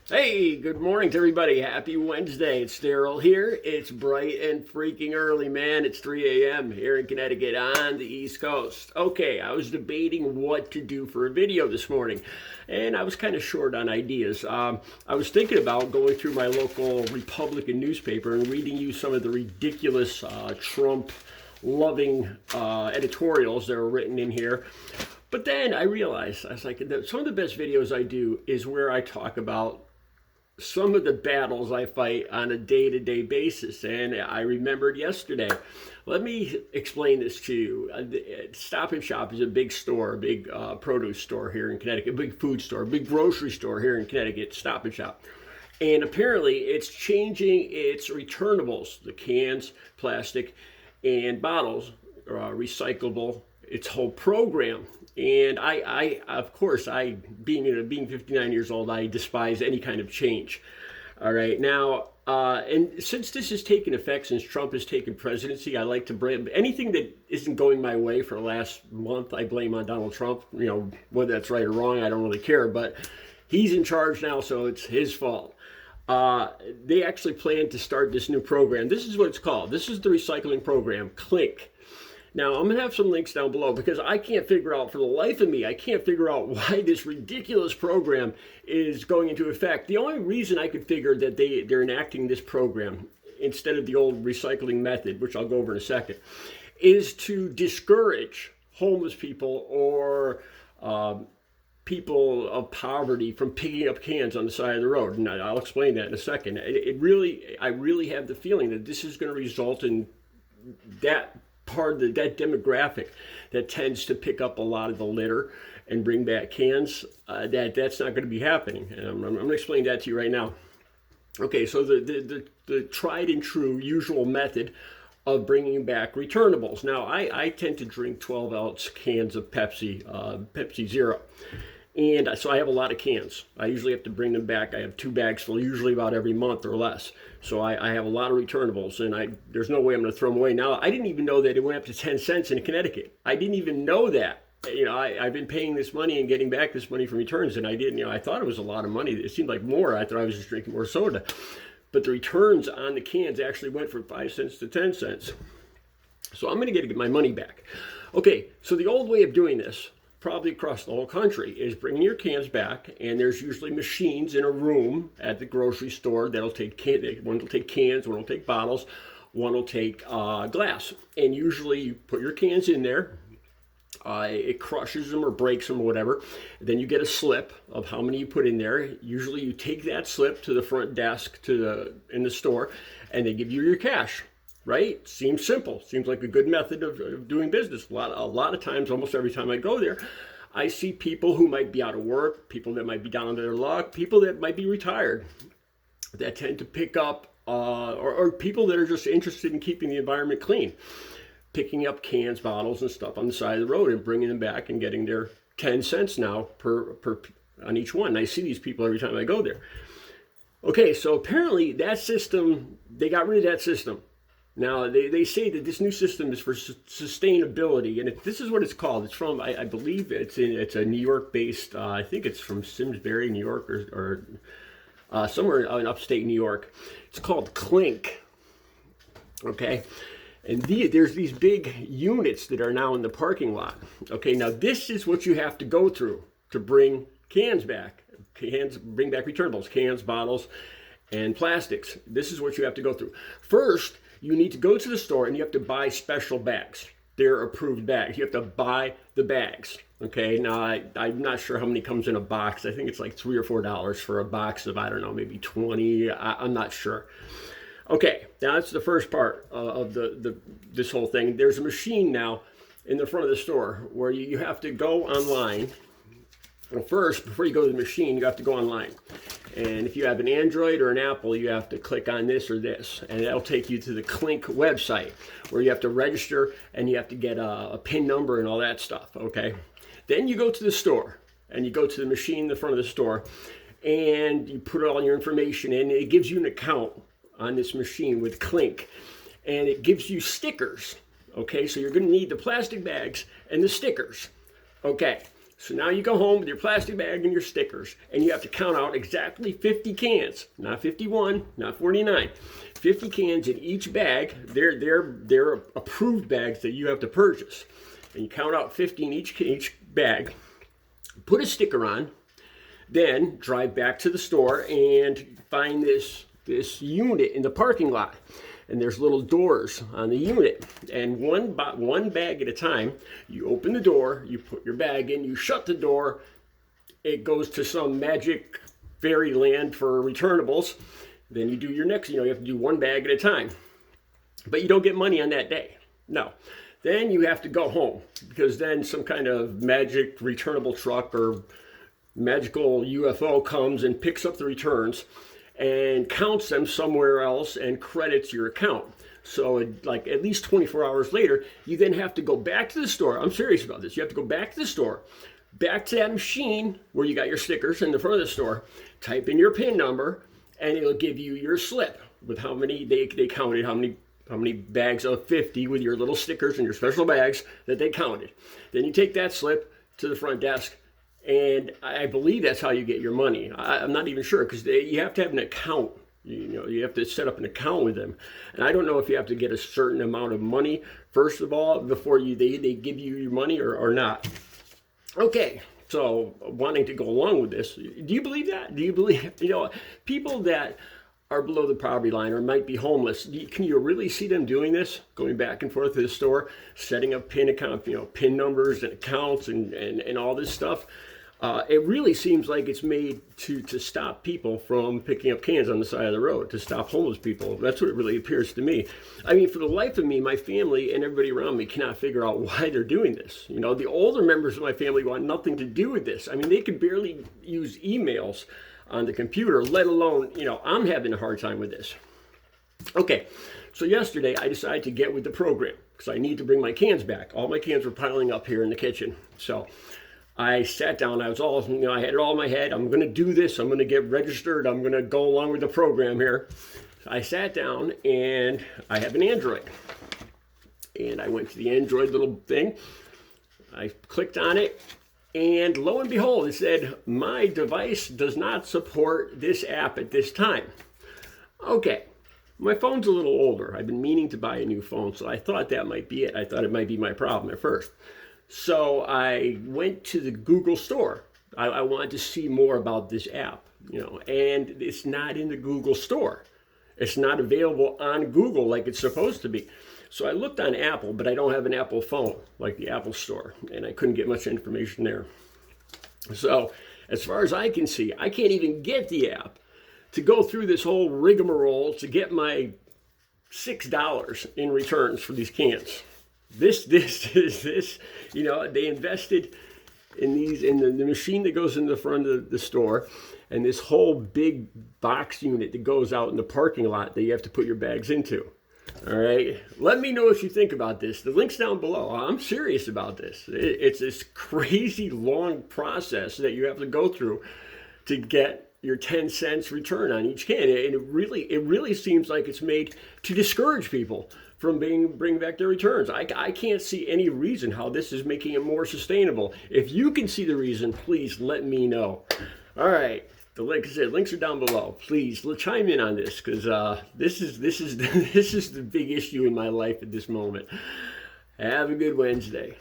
Hey, good morning to everybody. Happy Wednesday. It's Daryl here. It's bright and freaking early, man. It's 3 a.m. here in Connecticut on the East Coast. Okay, I was debating what to do for a video this morning, and I was kind of short on ideas. I was thinking about going through my local Republican newspaper and reading you some of the ridiculous Trump loving editorials that are written in here. But then I realized, I was like, some of the best videos I do is where I talk about some of the battles I fight on a day-to-day basis. And I remembered yesterday. Let me explain this to you. Stop and Shop is a big store, a big produce store here in Connecticut, a big food store, a big grocery store here in Connecticut, Stop and Shop. And apparently it's changing its returnables, the cans, plastic, and bottles, recyclable, its whole program. And I of course, being 59 years old, I despise any kind of change. All right, now, and since this has taken effect, since Trump has taken presidency, I like to blame anything that isn't going my way for the last month. I blame on Donald Trump. You know, whether that's right or wrong, I don't really care. But he's in charge now, so it's his fault. They actually plan to start this new program. This is what it's called. This is the recycling program, CLYNK. Now, I'm going to have some links down below because I can't figure out, for the life of me, I can't figure out why this ridiculous program is going into effect. The only reason I could figure that they're enacting this program instead of the old recycling method, which I'll go over in a second, is to discourage homeless people or people of poverty from picking up cans on the side of the road. And I'll explain that in a second. I really have the feeling that this is going to result in that part of that demographic that tends to pick up a lot of the litter and bring back cans, that's not going to be happening. And I'm going to explain that to you right now. Okay, so the tried and true usual method of bringing back returnables. Now, I tend to drink 12-ounce cans of Pepsi Zero. And so I have a lot of cans. I usually have to bring them back. I have 2 bags full, usually about every month or less. So I have a lot of returnables, and there's no way I'm going to throw them away. Now, I didn't even know that it went up to 10 cents in Connecticut. I didn't even know that. You know, I've been paying this money and getting back this money from returns, and I didn't. You know, I thought it was a lot of money. It seemed like more. I thought I was just drinking more soda. But the returns on the cans actually went from 5 cents to 10 cents. So I'm going to get my money back. Okay, so the old way of doing this, probably across the whole country, is bringing your cans back, and there's usually machines in a room at the grocery store that'll take one will take cans, one will take bottles, one will take glass, and usually you put your cans in there. It crushes them or breaks them or whatever. Then you get a slip of how many you put in there. Usually you take that slip to the front desk in the store, and they give you your cash. Right? Seems simple. Seems like a good method of doing business. A lot of times, almost every time I go there, I see people who might be out of work, people that might be down on their luck, people that might be retired, that tend to pick up, or people that are just interested in keeping the environment clean, picking up cans, bottles, and stuff on the side of the road and bringing them back and getting their 10 cents now per on each one. And I see these people every time I go there. Okay, so apparently that system, they got rid of that system. Now, they say that this new system is for sustainability, and this is what it's called. It's from, I believe it's a New York-based, I think it's from Simsbury, New York, or somewhere in upstate New York. It's called CLYNK, okay? And there's these big units that are now in the parking lot. Okay, now this is what you have to go through to bring cans back. Bring back returnables, cans, bottles, and plastics. This is what you have to go through. First, you need to go to the store and you have to buy special bags. They're approved bags. You have to buy the bags. Okay, now I'm not sure how many comes in a box. I think it's like $3 or $4 for a box of, I don't know, maybe 20. I'm not sure. Okay, now that's the first part of this whole thing. There's a machine now in the front of the store where you have to go online. Well, first, before you go to the machine, you have to go online. And if you have an Android or an Apple, you have to click on this or this, and that'll take you to the CLYNK website where you have to register and you have to get a PIN number and all that stuff, okay? Then you go to the store and you go to the machine in the front of the store and you put all your information in. It gives you an account on this machine with CLYNK, and it gives you stickers, okay? So you're going to need the plastic bags and the stickers, okay? So now you go home with your plastic bag and your stickers, and you have to count out exactly 50 cans, not 51, not 49. 50 cans in each bag. They're approved bags that you have to purchase. And you count out 50 in each bag, put a sticker on, then drive back to the store and find this unit in the parking lot. And there's little doors on the unit. And one bag at a time, you open the door, you put your bag in, you shut the door, it goes to some magic fairyland for returnables. Then you do your next, you have to do one bag at a time. But you don't get money on that day. No. Then you have to go home, because then some kind of magic returnable truck or magical UFO comes and picks up the returns and counts them somewhere else and credits your account. So like at least 24 hours later, you then have to go back to the store. I'm serious about this. You have to go back to the store, back to that machine where you got your stickers in the front of the store, type in your PIN number, and it'll give you your slip with how many they counted, how many bags of 50 with your little stickers and your special bags that they counted. Then you take that slip to the front desk, and I believe that's how you get your money. I'm not even sure, because you have to have an account. You have to set up an account with them. And I don't know if you have to get a certain amount of money, first of all, before they give you your money or not. Okay, so wanting to go along with this, do you believe that? Do you believe, people that are below the poverty line or might be homeless, can you really see them doing this, going back and forth to the store, setting up PIN account, PIN numbers and accounts and all this stuff? It really seems like it's made to stop people from picking up cans on the side of the road, to stop homeless people. That's what it really appears to me. I mean, for the life of me, my family and everybody around me cannot figure out why they're doing this. The older members of my family want nothing to do with this. I mean, they could barely use emails on the computer, let alone, I'm having a hard time with this. Okay, so yesterday I decided to get with the program because I need to bring my cans back. All my cans were piling up here in the kitchen. So I sat down, I had it all in my head. I'm going to do this. I'm going to get registered. I'm going to go along with the program here. So I sat down, and I have an Android. And I went to the Android little thing. I clicked on it, and lo and behold, it said, my device does not support this app at this time. Okay, my phone's a little older. I've been meaning to buy a new phone, so I thought that might be it. I thought it might be my problem at first. So I went to the Google store. I wanted to see more about this app, and it's not in the Google store. It's not available on Google like it's supposed to be. So I looked on Apple, but I don't have an Apple phone like the Apple store, and I couldn't get much information there. So as far as I can see, I can't even get the app to go through this whole rigmarole to get my $6 in returns for these cans. This, they invested in the machine that goes in the front of the store, and this whole big box unit that goes out in the parking lot that you have to put your bags into. All right, let me know what you think about this. The link's down below. I'm serious about this. It's this crazy long process that you have to go through to get your 10 cents return on each can. And it really seems like it's made to discourage people from bringing back their returns. I can't see any reason how this is making it more sustainable. If you can see the reason, please let me know. All right, links are down below. Please chime in on this, because this is the big issue in my life at this moment. Have a good Wednesday.